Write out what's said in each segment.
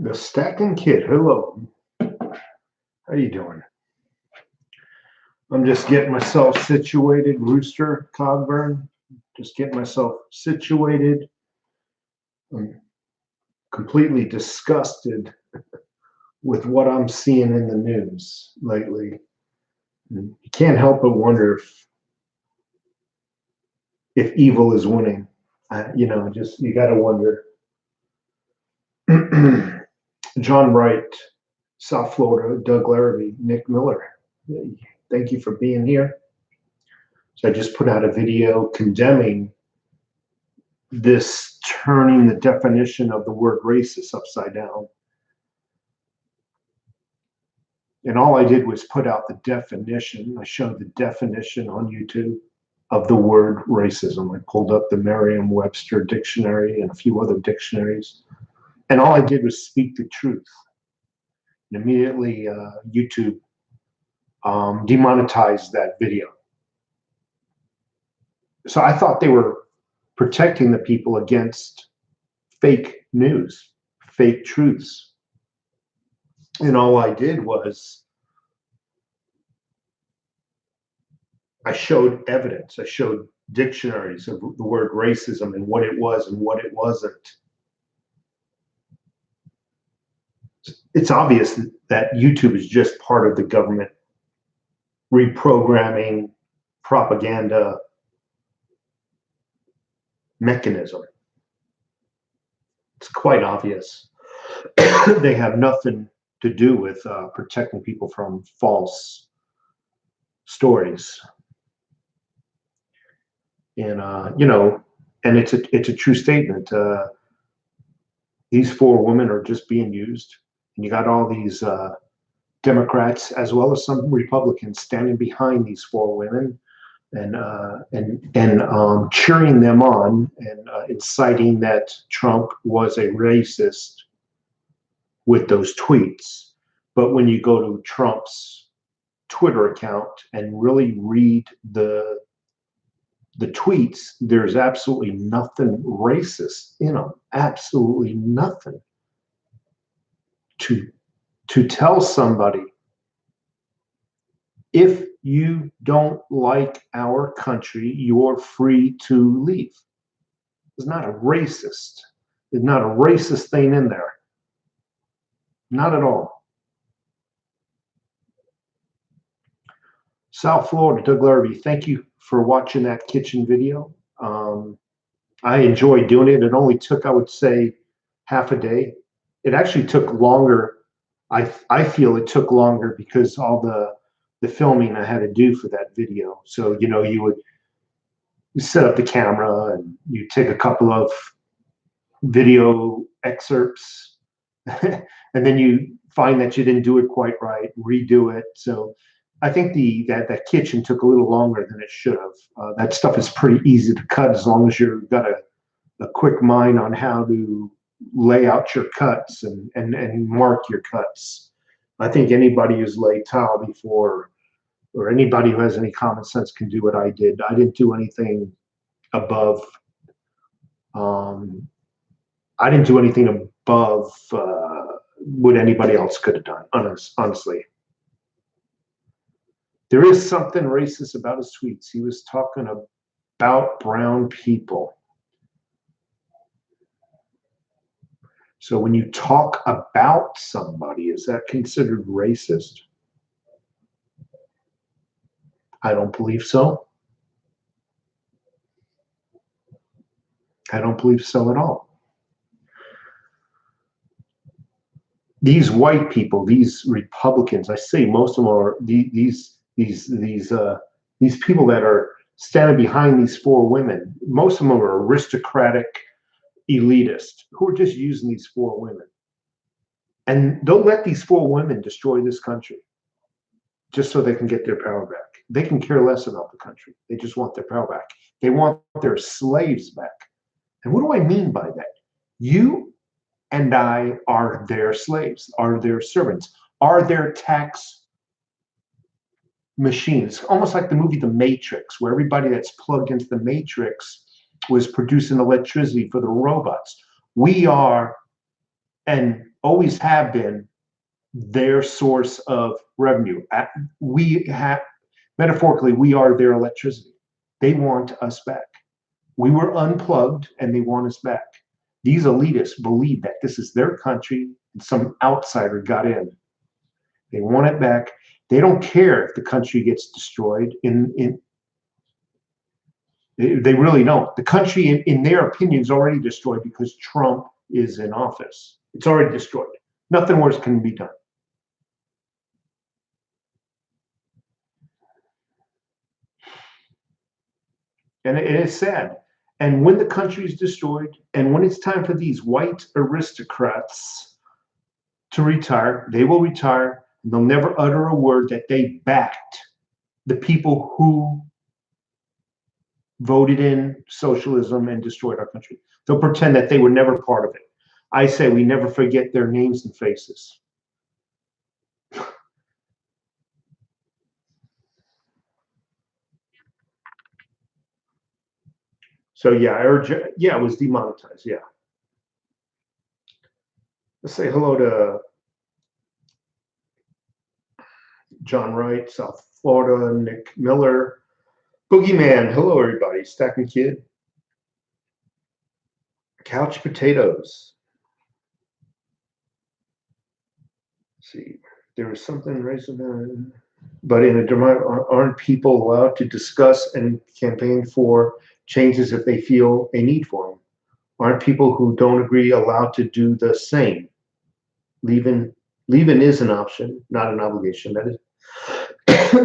The Stacking Kid, hello. How you doing? I'm just getting myself situated, Rooster Cogburn. Just getting myself situated. I'm completely disgusted with what I'm seeing in the news lately. You can't help but wonder if evil is winning. You got to wonder. John Wright, South Florida, Doug Larrabee, Nick Miller. Thank you for being here. So I just put out a video condemning this turning the definition of the word racist upside down. And all I did was put out the definition. I showed the definition on YouTube of the word racism. I pulled up the Merriam-Webster dictionary and a few other dictionaries. And all I did was speak the truth. And immediately YouTube demonetized that video. So I thought they were protecting the people against fake news, fake truths. And all I did was I showed evidence. I showed dictionaries of the word racism and what it was and what it wasn't. It's obvious that YouTube is just part of the government reprogramming propaganda mechanism. It's quite obvious. They have nothing to do with protecting people from false stories. And and it's a true statement. These four women are just being used, and you got all these Democrats as well as some Republicans standing behind these four women and cheering them on and inciting that Trump was a racist with those tweets. But when you go to Trump's Twitter account and really read the tweets, there's absolutely nothing racist in them. Absolutely nothing. To tell somebody, if you don't like our country, you're free to leave. It's not a racist. There's not a racist thing in there. Not at all. South Florida, Doug Larrabee, thank you for watching that kitchen video. I enjoyed doing it. It only took, I would say, half a day. It actually took longer. I feel it took longer because all the filming I had to do for that video. So, you would set up the camera and you take a couple of video excerpts and then you find that you didn't do it quite right, redo it. So I think that kitchen took a little longer than it should have. That stuff is pretty easy to cut as long as you've got a quick mind on how to lay out your cuts and mark your cuts. I think anybody who's laid tile before, or anybody who has any common sense, can do what I did. I didn't do anything above. I didn't do anything above what anybody else could have done. Honestly, there is something racist about his tweets. He was talking about brown people. So when you talk about somebody, is that considered racist? I don't believe so. I don't believe so at all. These white people, these Republicans, I say most of them are these people that are standing behind these four women. Most of them are aristocratic elitists who are just using these four women. And don't let these four women destroy this country just so they can get their power back. They can care less about the country. They just want their power back. They want their slaves back. And what do I mean by that? You and I are their slaves, are their servants, are their tax machines. Almost like the movie The Matrix, where everybody that's plugged into the Matrix was producing electricity for the robots. We are, and always have been their source of revenue. We have, metaphorically, we are their electricity. They want us back. We were unplugged and they want us back. These elitists believe that this is their country and some outsider got in. They want it back. They don't care if the country gets destroyed. They really don't. The country, in their opinion, is already destroyed because Trump is in office. It's already destroyed. Nothing worse can be done. And it is sad. And when the country is destroyed, and when it's time for these white aristocrats to retire, they will retire. And they'll never utter a word that they backed the people who voted in socialism and destroyed our country. They'll pretend that they were never part of it. I say we never forget their names and faces. So yeah, it was demonetized. Yeah. Let's say hello to John Wright, South Florida, Nick Miller, Boogeyman. Hello, everybody. Stacking Kid. Couch Potatoes. Let's see, there was something raising, but in a dramatic, aren't people allowed to discuss and campaign for changes if they feel a need for them? Aren't people who don't agree allowed to do the same? Leaving is an option, not an obligation. That is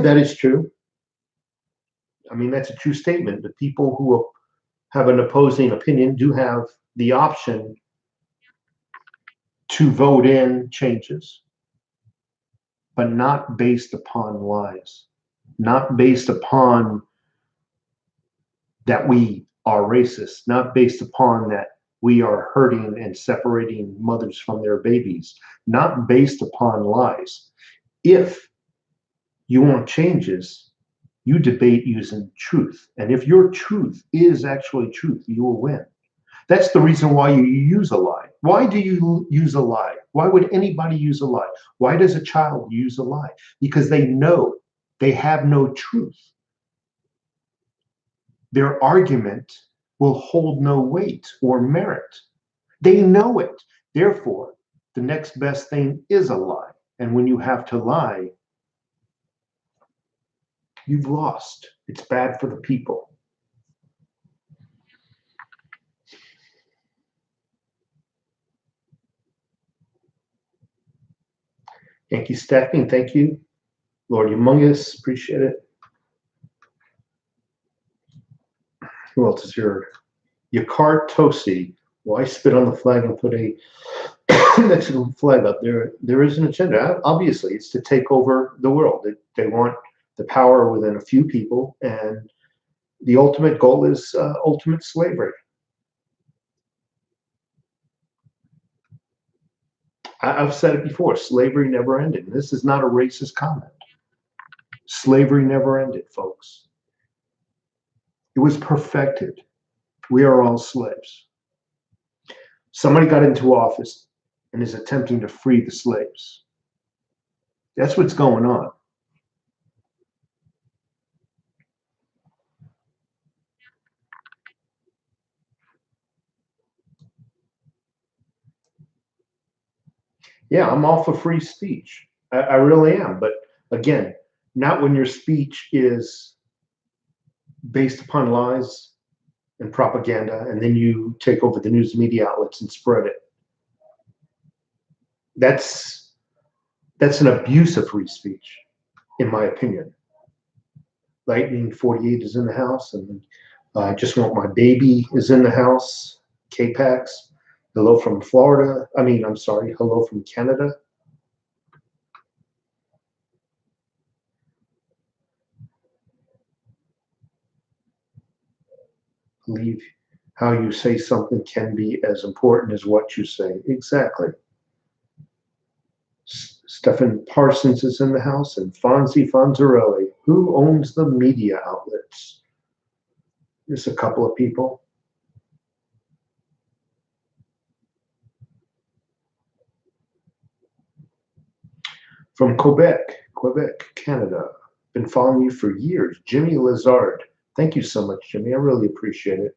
that is true. I mean, that's a true statement. The people who have an opposing opinion do have the option to vote in changes, but not based upon lies, not based upon that we are racist, not based upon that we are hurting and separating mothers from their babies, not based upon lies. If you want changes, you debate using truth. And if your truth is actually truth, you will win. That's the reason why you use a lie. Why do you use a lie? Why would anybody use a lie? Why does a child use a lie? Because they know they have no truth. Their argument will hold no weight or merit. They know it. Therefore, the next best thing is a lie. And when you have to lie, you've lost. It's bad for the people. Yankee Stacking, thank you. Lord Humongous, appreciate it. Who else is here? Yakar Tosi. Why spit on the flag and put a Mexican flag up there? There is an agenda. Obviously, it's to take over the world. They want the power within a few people, and the ultimate goal is ultimate slavery. I've said it before, slavery never ended. This is not a racist comment. Slavery never ended, folks. It was perfected. We are all slaves. Somebody got into office and is attempting to free the slaves. That's what's going on. Yeah, I'm all for free speech. I really am. But again, not when your speech is based upon lies and propaganda, and then you take over the news media outlets and spread it. That's an abuse of free speech, in my opinion. Lightning 48 is in the house, and I just want my baby is in the house. K-Pax, hello from Florida. I'm sorry, hello from Canada. Believe how you say something can be as important as what you say. Exactly. Stephen Parsons is in the house, and Fonzie Fonzarelli. Who owns the media outlets? There's a couple of people. I From Quebec, Canada. Been following you for years. Jimmy Lazard. Thank you so much, Jimmy. I really appreciate it.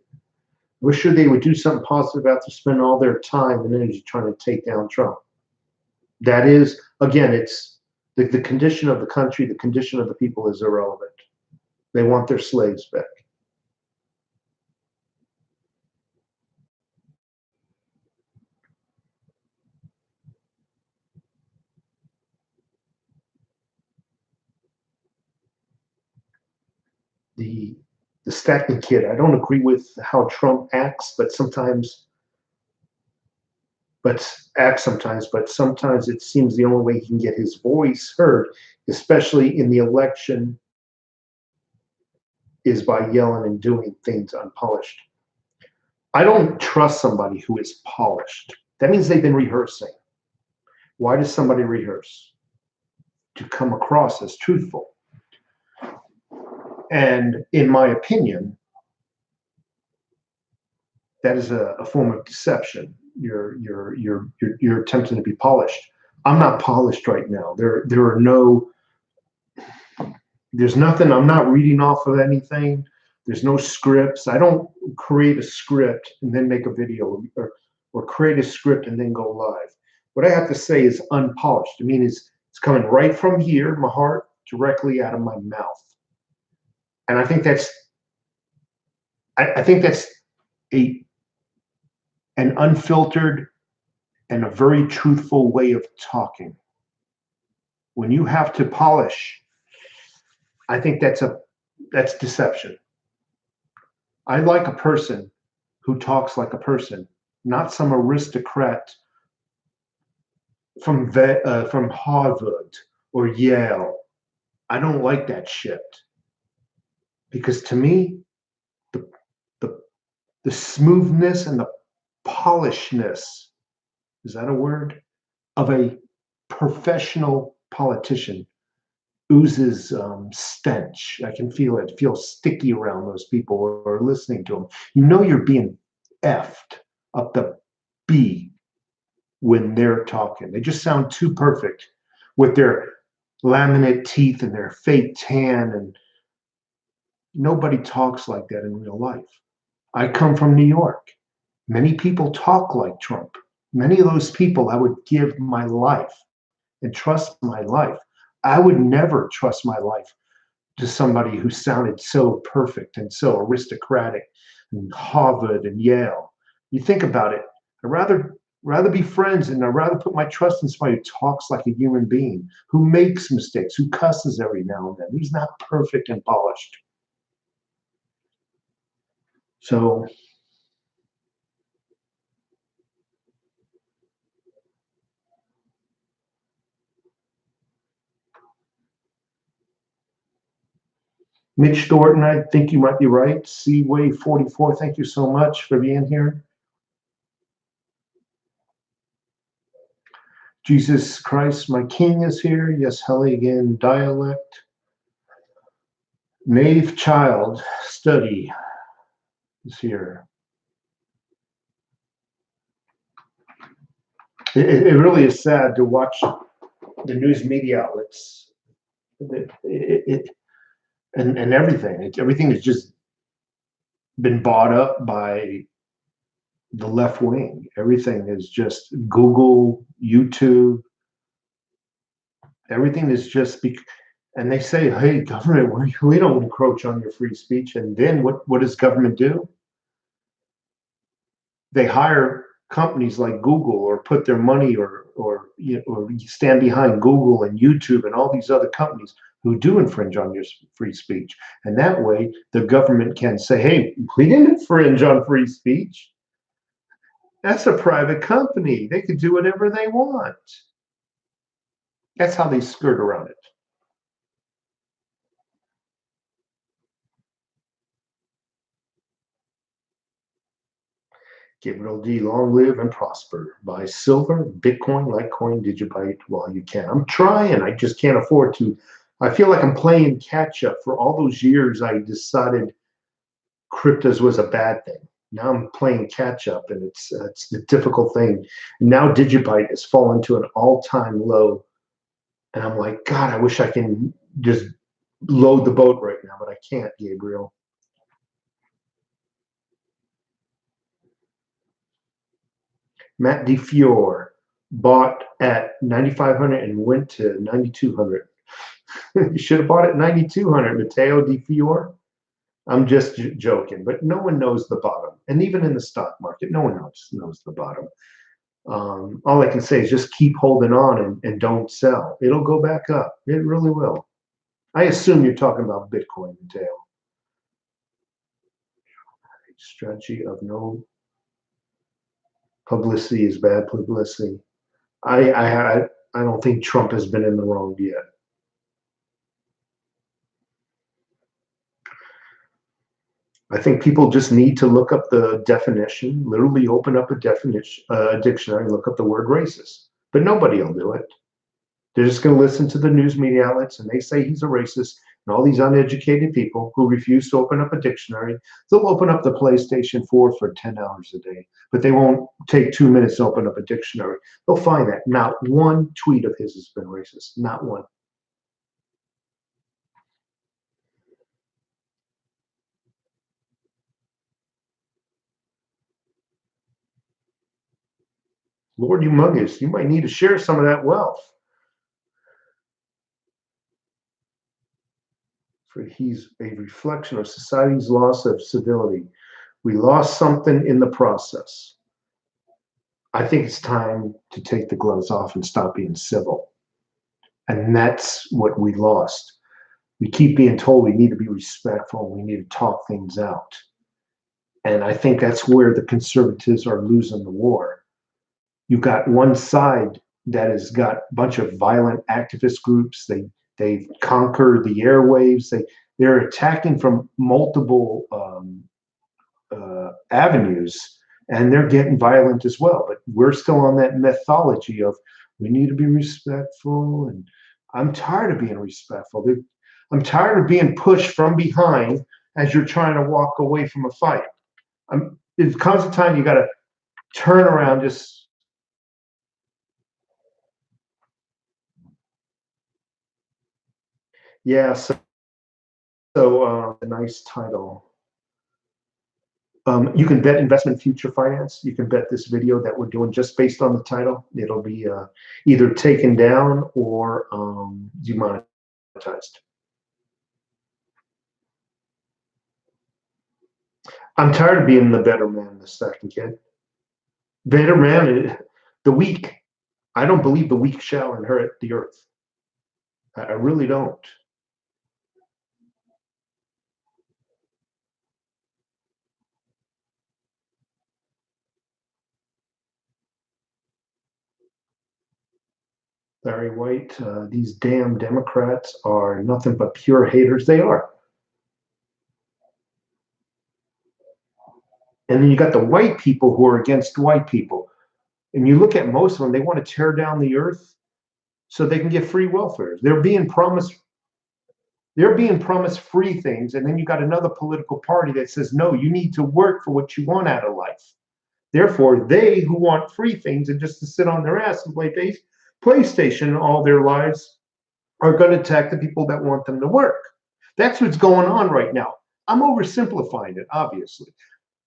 Wish sure they would do something positive after spending all their time and energy trying to take down Trump. That is, again, it's the condition of the country, the condition of the people is irrelevant. They want their slaves back. The Stackman kid, I don't agree with how Trump acts, but sometimes it seems the only way he can get his voice heard, especially in the election, is by yelling and doing things unpolished. I don't trust somebody who is polished. That means they've been rehearsing. Why does somebody rehearse? To come across as truthful. And in my opinion, that is a form of deception. You're attempting to be polished. I'm not polished right now. There's nothing. I'm not reading off of anything. There's no scripts. I don't create a script and then make a video or create a script and then go live. What I have to say is unpolished. I mean, it's coming right from here, my heart, directly out of my mouth. And I think that's an unfiltered and a very truthful way of talking. When you have to polish, I think that's deception. I like a person who talks like a person, not some aristocrat from Harvard or Yale. I don't like that shit. Because to me, the smoothness and the polishness, is that a word, of a professional politician oozes stench. I can feel it. Feel sticky around those people who are listening to them. You know you're being effed up the B when they're talking. They just sound too perfect with their laminate teeth and their fake tan, and nobody talks like that in real life. I come from New York. Many people talk like Trump. Many of those people I would give my life and trust my life. I would never trust my life to somebody who sounded so perfect and so aristocratic, and Harvard and Yale. You think about it. I'd rather be friends, and I'd rather put my trust in somebody who talks like a human being, who makes mistakes, who cusses every now and then, who's not perfect and polished. So Mitch Thornton, I think you might be right. Seaway 44, thank you so much for being here. Jesus Christ, my King is here. Yes, Helligan dialect. Knave Child Study is here. It really is sad to watch the news media outlets and everything. Everything has just been bought up by the left wing. Everything is just Google, YouTube. Everything is just and they say, hey, government, we don't encroach on your free speech. And then what does government do? They hire companies like Google, or put their money or stand behind Google and YouTube and all these other companies who do infringe on your free speech. And that way the government can say, hey, we didn't infringe on free speech. That's a private company. They can do whatever they want. That's how they skirt around it. Gabriel D, long live and prosper. Buy silver, Bitcoin, Litecoin, Digibyte while you can. I'm trying. I just can't afford to. I feel like I'm playing catch up. For all those years, I decided cryptos was a bad thing. Now I'm playing catch up, and it's the difficult thing. Now Digibyte has fallen to an all-time low And I'm like, God, I wish I can just load the boat right now, but I can't, Gabriel. Matt DeFiore bought at 9,500 and went to 9,200. You should have bought at 9,200, Matteo DeFiore. I'm just joking, but no one knows the bottom. And even in the stock market, no one knows the bottom. All I can say is just keep holding on and don't sell. It'll go back up. It really will. I assume you're talking about Bitcoin, Matteo. Strategy of no publicity is bad publicity. I don't think Trump has been in the wrong yet. I think people just need to look up the definition, literally open up a definition, a dictionary, and look up the word racist. But nobody will do it. They're just going to listen to the news media outlets, and they say he's a racist. And all these uneducated people who refuse to open up a dictionary, they'll open up the PlayStation 4 for 10 hours a day, but they won't take 2 minutes to open up a dictionary. They'll find that not one tweet of his has been racist, not one. Lord humongous, you might need to share some of that wealth. For he's a reflection of society's loss of civility. We lost something in the process. I think it's time to take the gloves off and stop being civil. And that's what we lost. We keep being told we need to be respectful, we need to talk things out. And I think that's where the conservatives are losing the war. You've got one side that has got a bunch of violent activist groups. They've conquered the airwaves. They're attacking from multiple avenues, and they're getting violent as well. But we're still on that mythology of we need to be respectful, and I'm tired of being respectful. I'm tired of being pushed from behind as you're trying to walk away from a fight. There's constant time you got to turn around, just yeah. So a nice title. You can bet investment future finance. You can bet this video that we're doing just based on the title. It'll be either taken down or demonetized. I'm tired of being the better man, the second kid. Better man, the weak. I don't believe the weak shall inherit the earth. I really don't. Larry White, these damn Democrats are nothing but pure haters. They are. And then you got the white people who are against white people. And you look at most of them, they want to tear down the earth so they can get free welfare. They're being promised free things, and then you got another political party that says, no, you need to work for what you want out of life. Therefore, they who want free things and just to sit on their ass and play PlayStation all their lives are going to attack the people that want them to work. That's what's going on right now. I'm oversimplifying it, obviously,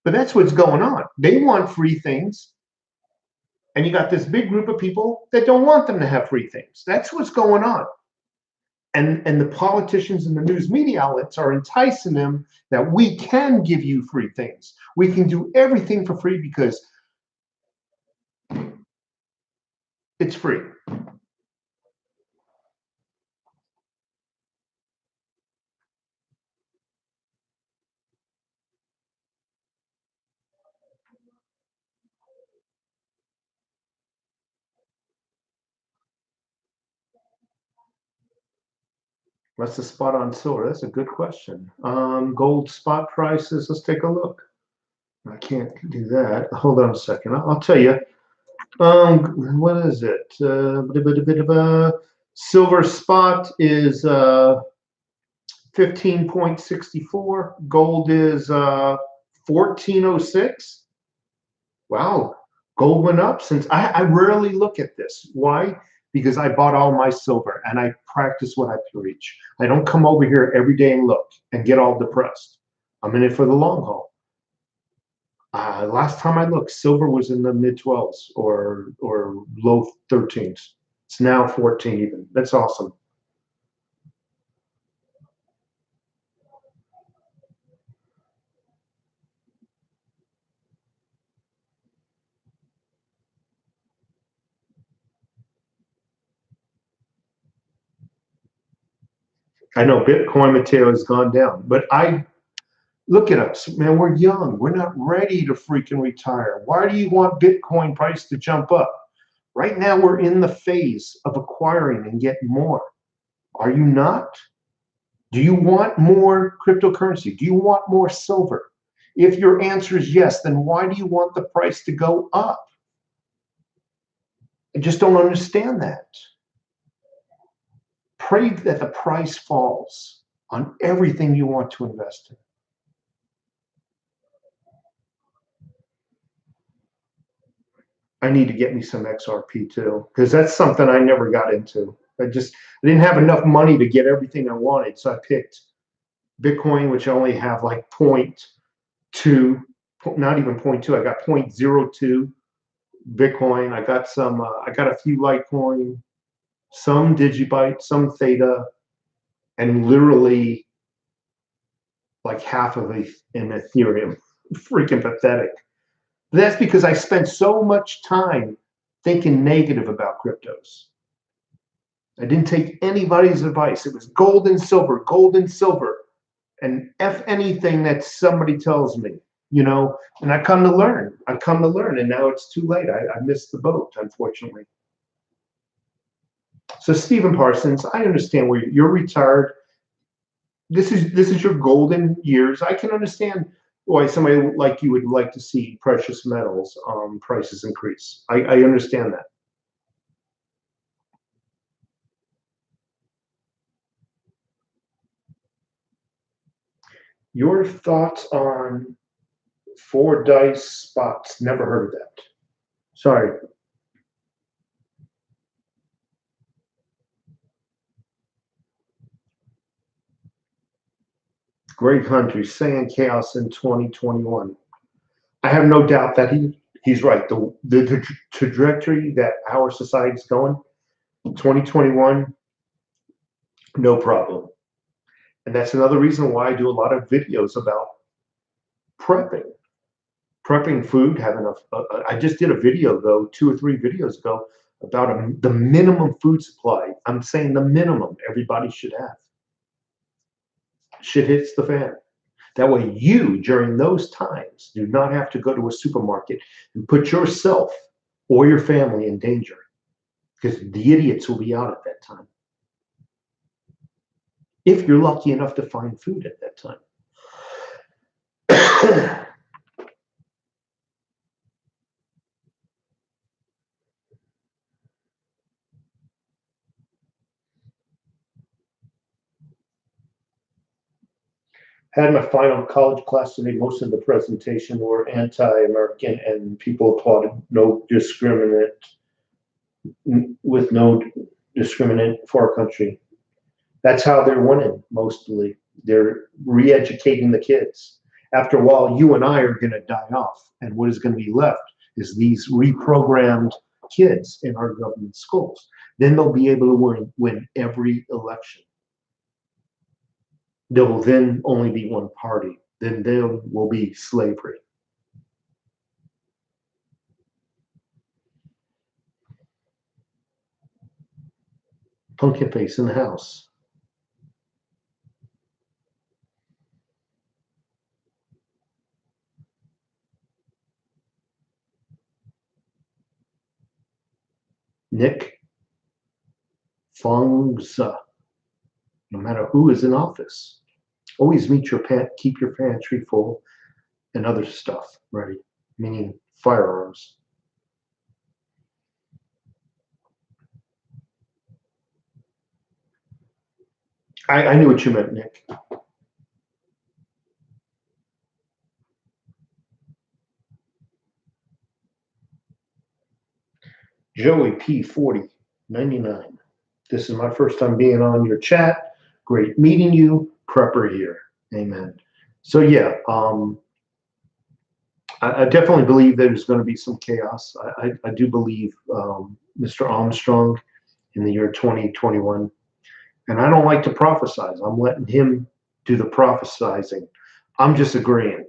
but that's what's going on. They want free things, and you got this big group of people that don't want them to have free things. That's what's going on. And the politicians and the news media outlets are enticing them that we can give you free things. We can do everything for free because it's free. What's the spot on silver? That's a good question. Gold spot prices. Let's take a look. I can't do that. Hold on a second. I'll tell you. What is it? Silver spot is 15.64. Gold is 1406. Wow, gold went up since I rarely look at this. Why? because I bought all my silver and I practice what I preach. I don't come over here every day and look and get all depressed. I'm in it for the long haul. Last time I looked, silver was in the mid 12s or low 13s. It's now 14 even. That's awesome. I know Bitcoin material has gone down, but I look at us, man. We're young. We're not ready to freaking retire. Why do you want Bitcoin price to jump up? Right now, we're in the phase of acquiring and getting more. Are you not? Do you want more cryptocurrency? Do you want more silver? If your answer is yes, then why do you want the price to go up? I just don't understand that. Pray that the price falls on everything you want to invest in. I need to get me some XRP too, because that's something I never got into. I didn't have enough money to get everything I wanted, so I picked Bitcoin, which I only have like 0.2, not even 0.2. I got 0.02 Bitcoin. I got some. I got a few Litecoin, some Digibyte, some Theta, and literally like half of an Ethereum. Freaking pathetic. That's because I spent so much time thinking negative about cryptos. I didn't take anybody's advice. It was gold and silver, and F anything that somebody tells me, and I come to learn. And now it's too late. I missed the boat, unfortunately. So Stephen Parsons, I understand where you're retired. This is your golden years. I can understand why somebody like you would like to see precious metals prices increase. I understand that. Your thoughts on four dice spots? Never heard of that. Sorry. Great country, saying chaos in 2021. I have no doubt that he's right. The trajectory that our society is going, 2021, no problem. And that's another reason why I do a lot of videos about prepping. Prepping food, having I just did a video though, 2 or 3 videos ago about the minimum food supply. I'm saying the minimum everybody should have. Shit hits the fan. That way you, during those times, do not have to go to a supermarket and put yourself or your family in danger, because the idiots will be out at that time. If you're lucky enough to find food at that time. Had my final college class today. Most of the presentation were anti-American, and people applauded no discriminant with no discriminant for our country. That's how they're winning mostly. They're re-educating the kids. After a while, you and I are going to die off, and what is going to be left is these reprogrammed kids in our government schools. Then they'll be able to win every election. There will then only be one party. Then there will be slavery. Pumpkin face in the house. Nick Fongza. No matter who is in office, always keep your pantry full and other stuff ready, meaning firearms. I knew what you meant, Nick. Joey P40. 99. This is my first time being on your chat. Great meeting you. Prepper here. Amen. So yeah, I definitely believe there's going to be some chaos. I do believe Mr. Armstrong in the year 2021. And I don't like to prophesize. I'm letting him do the prophesizing. I'm just agreeing.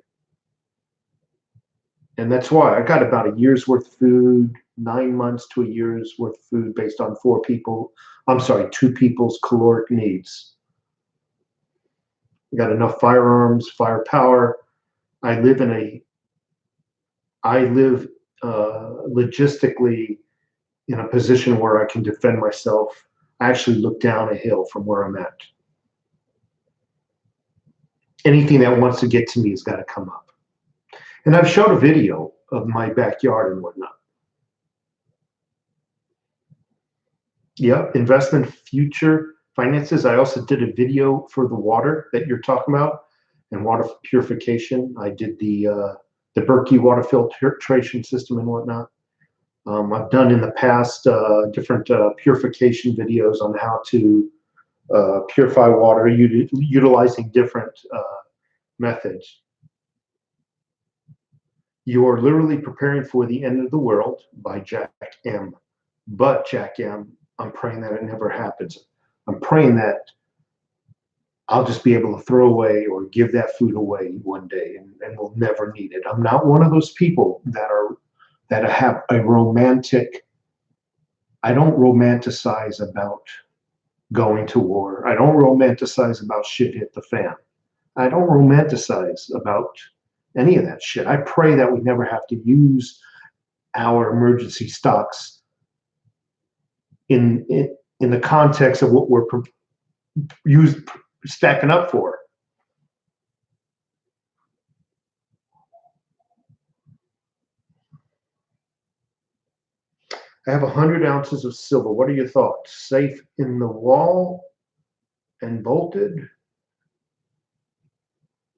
And that's why I got about a year's worth of food, 9 months to a year's worth of food based on 2 people's caloric needs. I got enough firearms, firepower. I live logistically in a position where I can defend myself. I actually look down a hill from where I'm at. Anything that wants to get to me has got to come up. And I've showed a video of my backyard and whatnot. Yep, investment future finances. I also did a video for the water that you're talking about and water purification. I did the Berkey water filtration system and whatnot. I've done in the past different purification videos on how to purify water utilizing different methods. You are literally preparing for the end of the world by Jack M. But Jack M., I'm praying that it never happens. I'm praying that I'll just be able to throw away or give that food away one day and we'll never need it. I'm not one of those people that have a romantic, I don't romanticize about going to war. I don't romanticize about shit hit the fan. I don't romanticize about any of that shit. I pray that we never have to use our emergency stocks in the context of what we're stacking up for. I have 100 ounces of silver. What are your thoughts? Safe in the wall and bolted?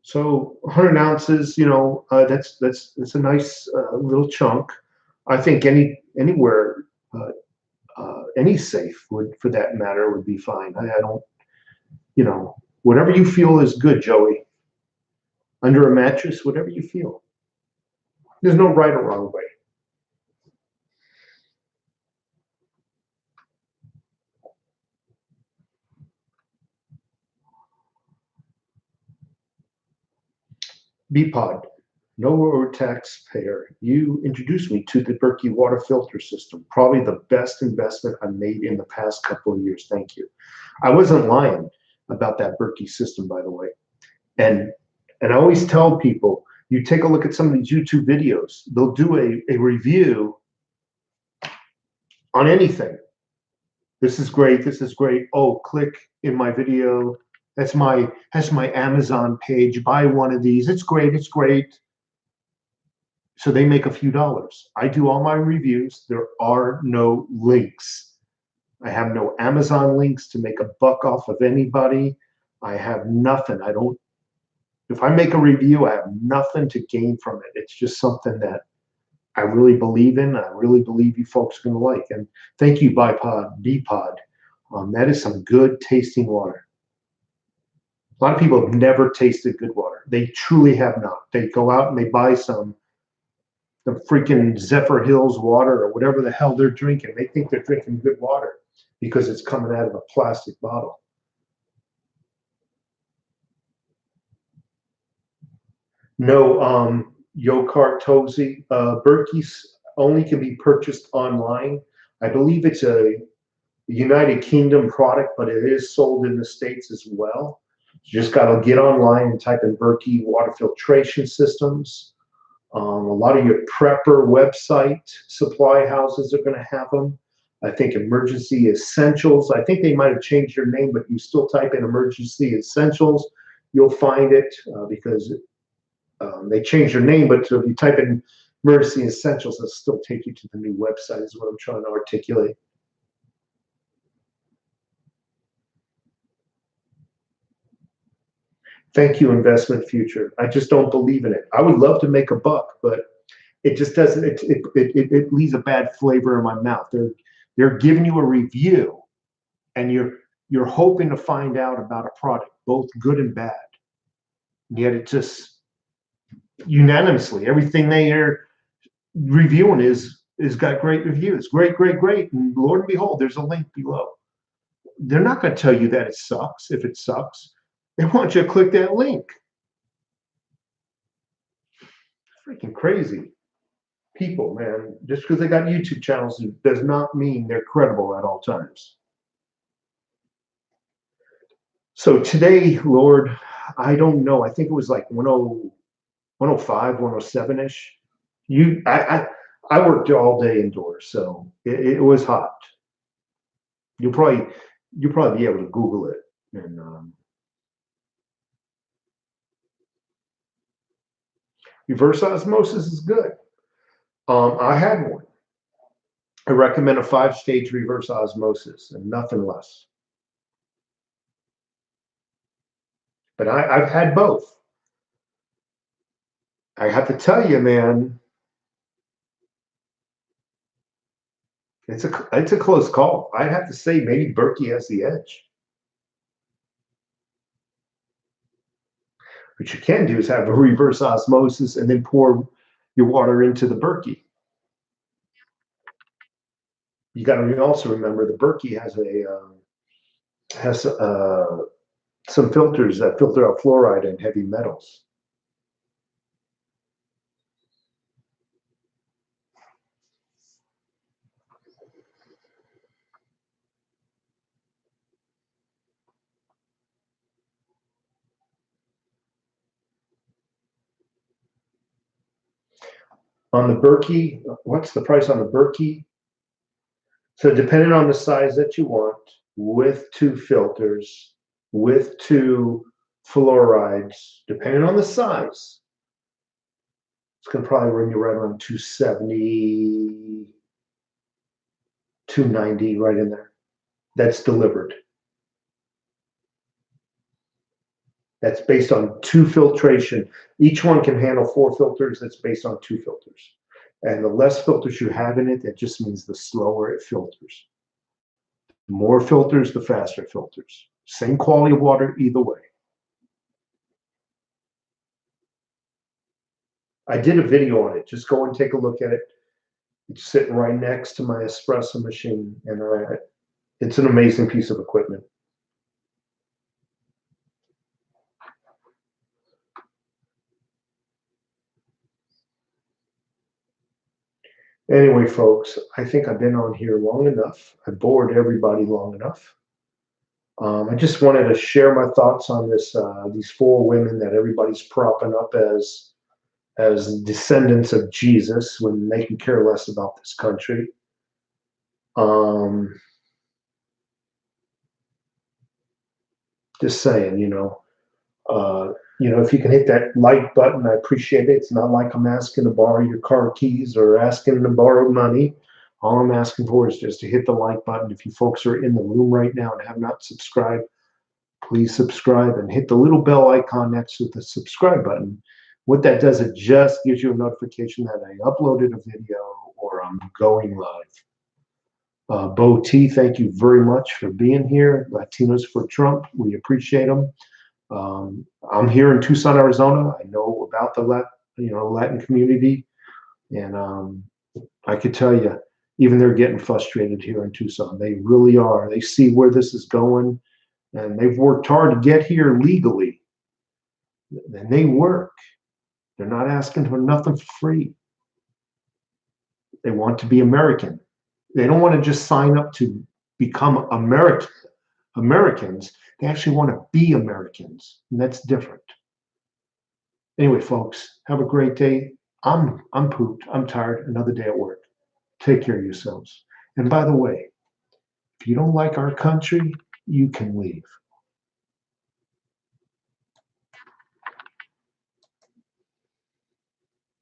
So 100 ounces, you know, that's a nice little chunk. I think anywhere, any safe would, for that matter, would be fine. I don't, you know, whatever you feel is good, Joey. Under a mattress, whatever you feel. There's no right or wrong way. BPOD, no taxpayer. You introduced me to the Berkey water filter system. Probably the best investment I made in the past couple of years. Thank you. I wasn't lying about that Berkey system, by the way. And I always tell people, you take a look at some of these YouTube videos, they'll do a review on anything. This is great, this is great. Oh, click in my video. That's my Amazon page. Buy one of these. It's great, it's great. So they make a few dollars. I do all my reviews. There are no links. I have no Amazon links to make a buck off of anybody. I have nothing. If I make a review, I have nothing to gain from it. It's just something that I really believe in. I really believe you folks are going to like. And thank you, BPOD. That is some good tasting water. A lot of people have never tasted good water. They truly have not. They go out and they buy the freaking Zephyr Hills water or whatever the hell they're drinking. They think they're drinking good water because it's coming out of a plastic bottle. No, Yokart Tozy. Berkey's only can be purchased online. I believe it's a United Kingdom product, but it is sold in the States as well. You just got to get online and type in Berkey water filtration systems. A lot of your prepper website supply houses are going to have them. I think Emergency Essentials. I think they might have changed their name, but you still type in Emergency Essentials, you'll find it because they changed their name. But if you type in Emergency Essentials, it'll still take you to the new website. Is what I'm trying to articulate. Thank you, investment future. I just don't believe in it. I would love to make a buck, but it just doesn't. It leaves a bad flavor in my mouth. They're giving you a review, and you're hoping to find out about a product, both good and bad. And yet it just unanimously, everything they are reviewing is got great reviews. Great, great, great. And Lord and behold, there's a link below. They're not going to tell you that it sucks if it sucks. They want you to click that link. Freaking crazy people, man. Just because they got YouTube channels does not mean they're credible at all times. So today, Lord, I don't know. I think it was like 105, 107-ish. I worked all day indoors, so it was hot. You'll probably be able to Google it. And reverse osmosis is good. I had one. I recommend a 5-stage reverse osmosis and nothing less. But I've had both. I have to tell you, man, it's a close call. I'd have to say maybe Berkey has the edge. What you can do is have a reverse osmosis and then pour your water into the Berkey. You got to also remember the Berkey has some filters that filter out fluoride and heavy metals. On the Berkey, what's the price on the Berkey? So depending on the size that you want, with 2 filters, with 2 fluorides, depending on the size, it's going to probably run you right around 270, 290, right in there. That's delivered. That's based on 2 filtration. Each one can handle 4 filters. That's based on 2 filters. And the less filters you have in it, that just means the slower it filters. The more filters, the faster it filters. Same quality of water either way. I did a video on it. Just go and take a look at it. It's sitting right next to my espresso machine, and it's an amazing piece of equipment. Anyway, folks, I think I've been on here long enough. I bored everybody long enough. I just wanted to share my thoughts on this. These 4 women that everybody's propping up as descendants of Jesus when they can care less about this country. Just saying, if you can hit that like button, I appreciate it. It's not like I'm asking to borrow your car keys or asking to borrow money. All I'm asking for is just to hit the like button. If you folks are in the room right now and have not subscribed, please subscribe and hit the little bell icon next to the subscribe button. What that does, it just gives you a notification that I uploaded a video or I'm going live. Bo T, thank you very much for being here. Latinos for Trump, we appreciate them. I'm here in Tucson, Arizona. I know about the Latin community, and I could tell you, even they're getting frustrated here in Tucson. They really are. They see where this is going, and they've worked hard to get here legally. And they work. They're not asking for nothing for free. They want to be American. They don't want to just sign up to become Americans. They actually want to be Americans, and that's different. Anyway, folks, have a great day. I'm pooped. I'm tired. Another day at work. Take care of yourselves. And by the way, if you don't like our country, you can leave.